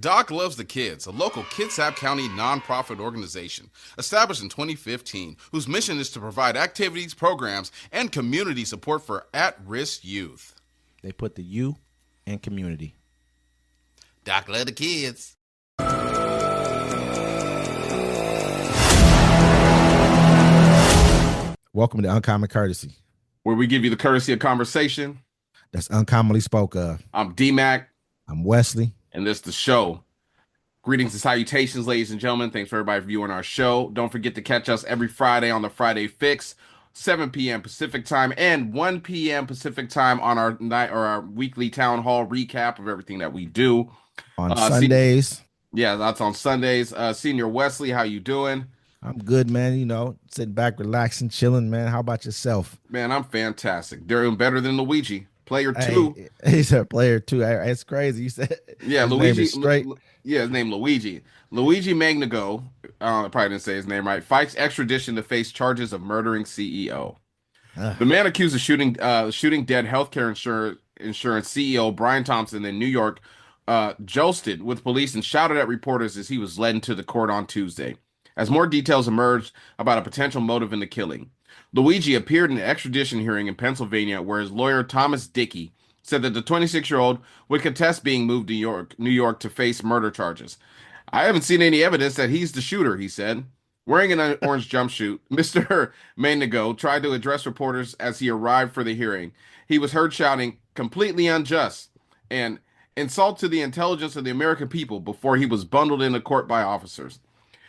Doc Loves the Kids, a local Kitsap County nonprofit organization established in 2015 whose mission is to provide activities, programs, and community support for at-risk youth. They put the U in community. Doc Loves the Kids. Welcome to Uncommon Courtesy, where we give you the courtesy of conversation that's uncommonly spoke of. I'm D-Mac. I'm Wesley. And this is the show. Greetings and salutations, ladies and gentlemen. Thanks for everybody viewing our show. Don't forget to catch us every Friday on the Friday Fix, 7 p.m. Pacific time and 1 p.m. Pacific time on our night or our weekly town hall recap of everything that we do on Sundays. That's on Sundays. Senior Wesley, how you doing? I'm good, man. You know, sitting back, relaxing, chilling, man. How about yourself? Man, I'm fantastic. Doing better than Luigi. Player 2. He's a player 2. It's crazy. You said Luigi. Straight. His name Luigi. Luigi Mangione, probably didn't say his name right, fights extradition to face charges of murdering CEO. The man accused of shooting dead healthcare insurance CEO Brian Thompson in New York josted with police and shouted at reporters as he was led into the court on Tuesday, as more details emerged about a potential motive in the killing. Luigi appeared in an extradition hearing in Pennsylvania where his lawyer Thomas Dickey said that the 26-year-old would contest being moved to New York to face murder charges. I haven't seen any evidence that he's the shooter, he said. Wearing an orange jumpsuit, Mr. Mangione tried to address reporters as he arrived for the hearing. He was heard shouting, "completely unjust," and "insult to the intelligence of the American people" before he was bundled into court by officers.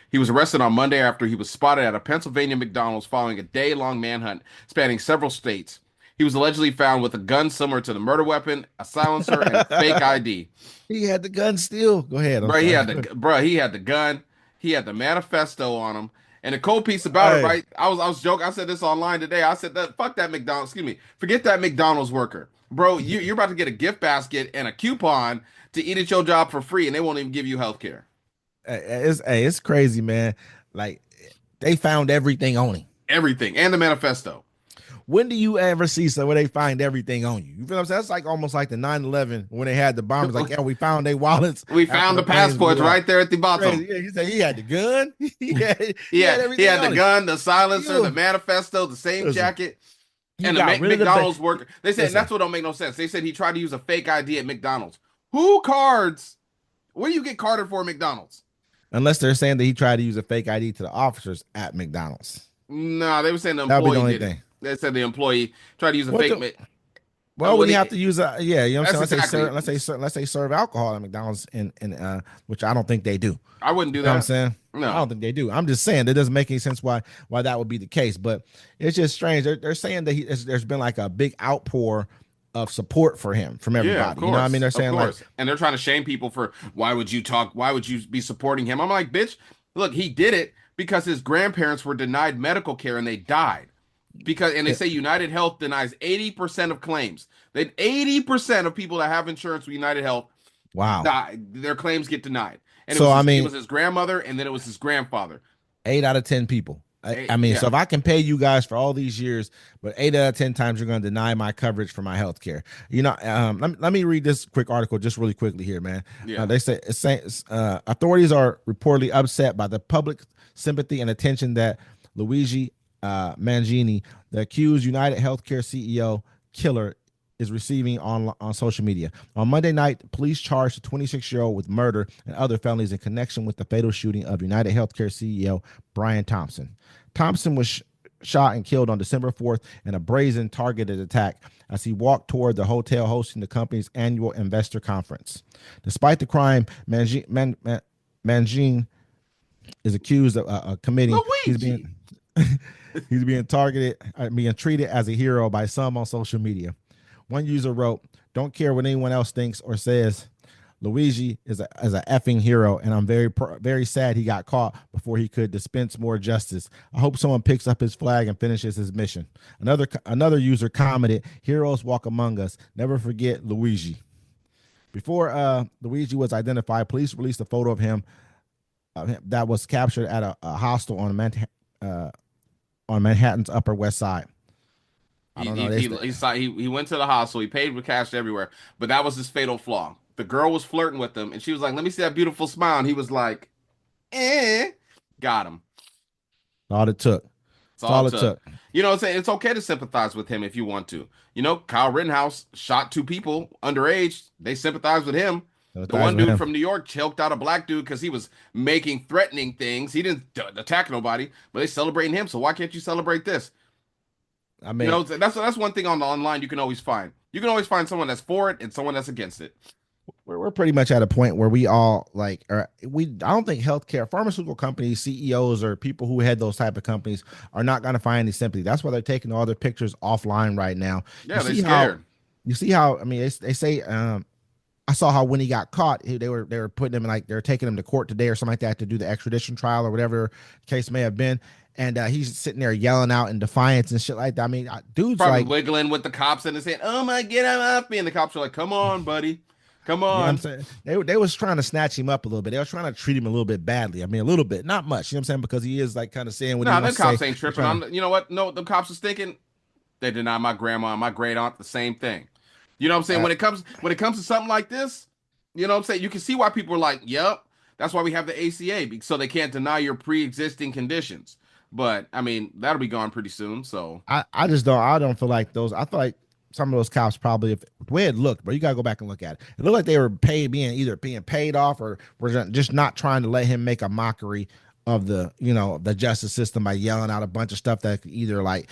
He was arrested on Monday after he was spotted at a Pennsylvania McDonald's following a day-long manhunt spanning several states. He was allegedly found with a gun similar to the murder weapon, a silencer, and a fake ID. He had the gun still. Go ahead. He had the gun. He had the manifesto on him. And the cool piece about it, right? I was joking. I said this online today. I said fuck that McDonald's. Forget that McDonald's worker, bro. You're about to get a gift basket and a coupon to eat at your job for free, and they won't even give you health care. It's crazy, man. Like, they found everything on him. Everything. And the manifesto. When do you ever see where they find everything on you? You feel what I'm saying? That's like almost like the 9/11 when they had the bombers. Like, we found their wallets. We found the passports right there at the bottom. Yeah, he said he had the gun. he had the gun, the silencer, the manifesto, the same jacket. And the McDonald's worker. They said that's what don't make no sense. They said he tried to use a fake ID at McDonald's. Who cards? Where do you get carded for McDonald's? Unless they're saying that he tried to use a fake ID to the officers at McDonald's. No, they were saying the employee did it. They said the employee tried to use a fake. Well, would he have to use a? Yeah, you know what I'm saying. Let's say serve alcohol at McDonald's, in which I don't think they do. I wouldn't do that. You know what I'm saying? No, I don't think they do. I'm just saying that doesn't make any sense why that would be the case. But it's just strange. They're saying that there's been like a big outpour of support for him from everybody. Yeah, of course, you know what I mean? They're saying like, and they're trying to shame people for why would you be supporting him? I'm like, bitch, look, he did it because his grandparents were denied medical care and they died. They say United Health denies 80% of claims. That 80% of people that have insurance with United Health, their claims get denied. And it was his grandmother and then it was his grandfather. 8 out of 10 people. So if I can pay you guys for all these years, but 8 out of 10 times you're going to deny my coverage for my health care. You know, let me read this quick article just really quickly here, man. Yeah. They say authorities are reportedly upset by the public sympathy and attention that Luigi Mangione, the accused United Healthcare CEO killer, is receiving on social media. On Monday night, police charged the 26-year-old with murder and other felonies in connection with the fatal shooting of United Healthcare CEO Brian Thompson. Thompson was shot and killed on December 4th in a brazen targeted attack as he walked toward the hotel hosting the company's annual investor conference. Despite the crime, Mangione is accused of committing. He's being treated as a hero by some on social media. One user wrote, "Don't care what anyone else thinks or says. Luigi is a effing hero, and I'm very sad he got caught before he could dispense more justice. I hope someone picks up his flag and finishes his mission." Another user commented, "Heroes walk among us. Never forget Luigi." Before Luigi was identified, police released a photo of him that was captured at a hostel on Manhattan's Upper West Side. He went to the hostel. He paid with cash everywhere, but that was his fatal flaw. The girl was flirting with him, and she was like, "Let me see that beautiful smile." And he was like, "Eh." Got him. All it took. That's That's all all it it took. took. You know what I'm saying? It's okay to sympathize with him if you want to. You know, Kyle Rittenhouse shot two people underage. They sympathize with him. The Sympathize one with dude him. from New York choked out a black dude because he was making threatening things. He didn't attack nobody, but they celebrating him. So why can't you celebrate this? I You mean, know, that's one thing on the online you can always find. You can always find someone that's for it and someone that's against it. we're pretty much at a point where we all like, or we, I don't think healthcare, pharmaceutical companies, CEOs, or people who head those type of companies are not going to find any sympathy. That's why they're taking all their pictures offline right now. You Yeah, they see how, scared. I mean, they say, I saw how when he got caught, they were putting him in, like, they're taking him to court today or something like that to do the extradition trial or whatever case may have been, and he's sitting there yelling out in defiance and shit like that. I mean, dude's Probably like, wiggling with the cops and saying, "Oh my, get him off me!" And the cops are like, "Come on, buddy, come you know what I'm on." saying? They was trying to snatch him up a little bit. They was trying to treat him a little bit badly. I mean, a little bit, not much. You know what I'm saying? Because he is like kind of saying what he Nah, them wants to say. cops ain't They're tripping trying to, on. You know what? No, the cops was thinking they denied my grandma and my great aunt the same thing. You know what I'm saying? uh, When it comes to something like this, you know what I'm saying? You can see why people are like, "Yep, that's why we have the ACA, so they can't deny your pre-existing conditions." But I mean, that'll be gone pretty soon. So I don't feel like those. I feel like some of those cops probably, if the way it looked, but you gotta go back and look at it. It looked like they were being paid off, or were just not trying to let him make a mockery of the justice system by yelling out a bunch of stuff that could either, like,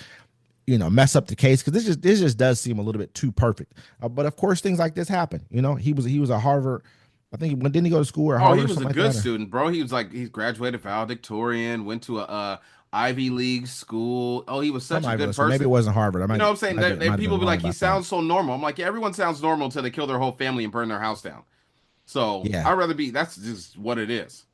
mess up the case, because this just does seem a little bit too perfect. But of course, things like this happen. He was a Harvard. I think when didn't he go to school at oh, he Harvard or was a something like good that? Or student, bro. He was like he's graduated valedictorian, went to a Ivy League school. Oh, he was such some a Ivy good League school. Maybe it person. wasn't Harvard. I You might know what I'm saying? might be might have People been be wrong like, he about that. sounds so normal. I'm like, yeah, everyone sounds normal until they kill their whole family and burn their house down. So Yeah, I'd rather be. That's just what it is.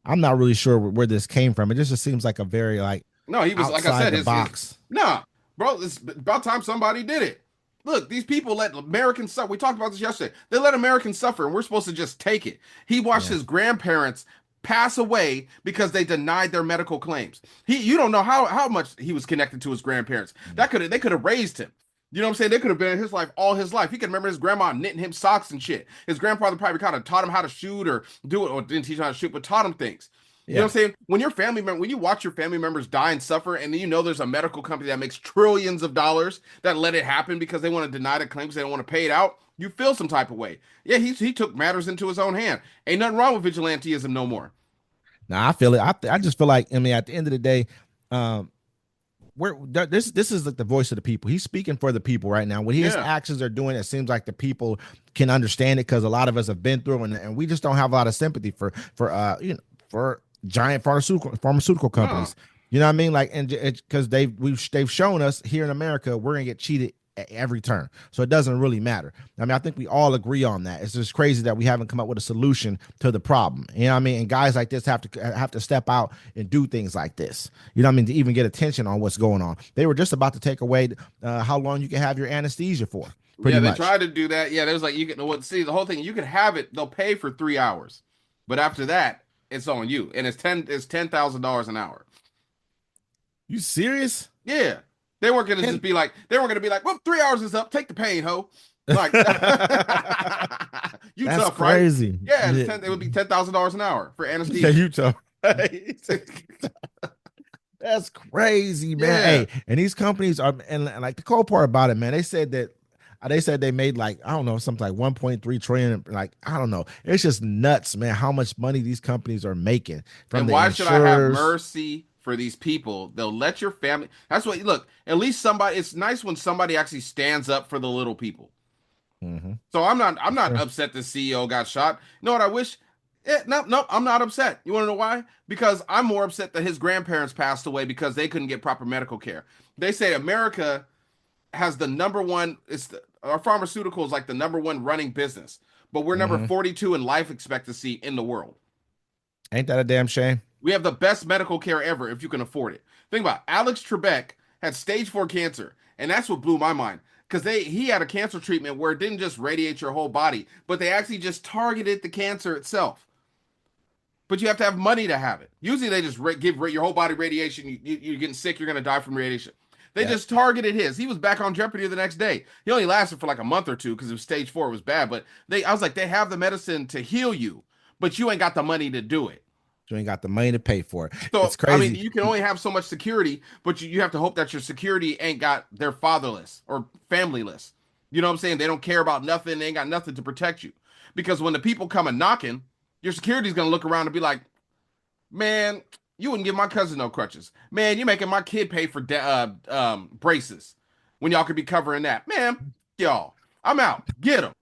I'm not really sure where this came from. It just seems like a very, like, No, he was like I outside said, the his box. nah, bro. It's about time somebody did it. Look, these people let Americans suffer. We talked about this yesterday. They let Americans suffer, and we're supposed to just take it. He watched Yeah. his grandparents pass away because they denied their medical claims. You don't know how much he was connected to his grandparents. They could have raised him. You know what I'm saying? They could have been in his life all his life. He could remember his grandma knitting him socks and shit. His grandfather probably kind of taught him how to shoot or do it, or didn't teach him how to shoot, but taught him things. You know Yeah. what I'm saying? When you watch your family members die and suffer, and then you know there's a medical company that makes trillions of dollars that let it happen because they want to deny the claims, they don't want to pay it out, you feel some type of way. Yeah, he took matters into his own hand. Ain't nothing wrong with vigilanteism no more. Now I feel it. I just feel like, I mean, at the end of the day, um, this is like the voice of the people. He's speaking for the people right now. What his Yeah. actions are doing, it seems like the people can understand it, because a lot of us have been through it, and we just don't have a lot of sympathy for giant pharmaceutical No. companies. You know what I mean? Like, and because they've shown us here in America, we're gonna get cheated at every turn. So it doesn't really matter. I mean, I think we all agree on that. It's just crazy that we haven't come up with a solution to the problem. You know what I mean? And guys like this have to step out and do things like this. You know what I mean? To even get attention on what's going on. They were just about to take away how long you can have your anesthesia for, Yeah, pretty they much. tried to do that. Yeah, there was like you can see the whole thing. You can have it. They'll pay for 3 hours, but after that, it's on you, and it's $10,000 an hour. You serious? Yeah. Ten. They weren't gonna be like, well, 3 hours is up, take the pain, ho. Like you That's tough, right? crazy. Yeah, Yeah, it would be $10,000 an hour for yeah, anesthesia. you tough. That's crazy, man. Yeah. Hey, and these companies are, and like the cool part about it, man, they said they made, like, I don't know, something like 1.3 trillion. Like, I don't know. It's just nuts, man, how much money these companies are making from And the why should I have insurers. mercy for these people? They'll let your family. That's what look, at least somebody it's nice when somebody actually stands up for the little people. Mm-hmm. So I'm not upset the CEO got shot. You know what I wish? No, I'm not upset. You want to know why? Because I'm more upset that his grandparents passed away because they couldn't get proper medical care. They say America has the number one. Our pharmaceuticals like the number one running business, but we're number Mm-hmm. 42 in life expectancy in the world. Ain't that a damn shame? We have the best medical care ever if you can afford it. Think about it. Alex Trebek had stage 4 cancer, and that's what blew my mind because he had a cancer treatment where it didn't just radiate your whole body, but they actually just targeted the cancer itself. But you have to have money to have it. Usually they just give your whole body radiation. You're getting sick, you're going to die from radiation. They just targeted his. He was back on Jeopardy the next day. He only lasted for like a month or two because it was stage 4. It was bad. But I was like, they have the medicine to heal you, but you ain't got the money to do it. You ain't got the money to pay for it. So It's I mean, crazy. you can only have so much security, but you have to hope that your security ain't got they're fatherless or familyless. You know what I'm saying? They don't care about nothing. They ain't got nothing to protect you. Because when the people come and knocking, your security's gonna look around and be like, "Man, you wouldn't give my cousin no crutches. Man, you making my kid pay for braces when y'all could be covering that. Man, y'all, I'm out. Get them."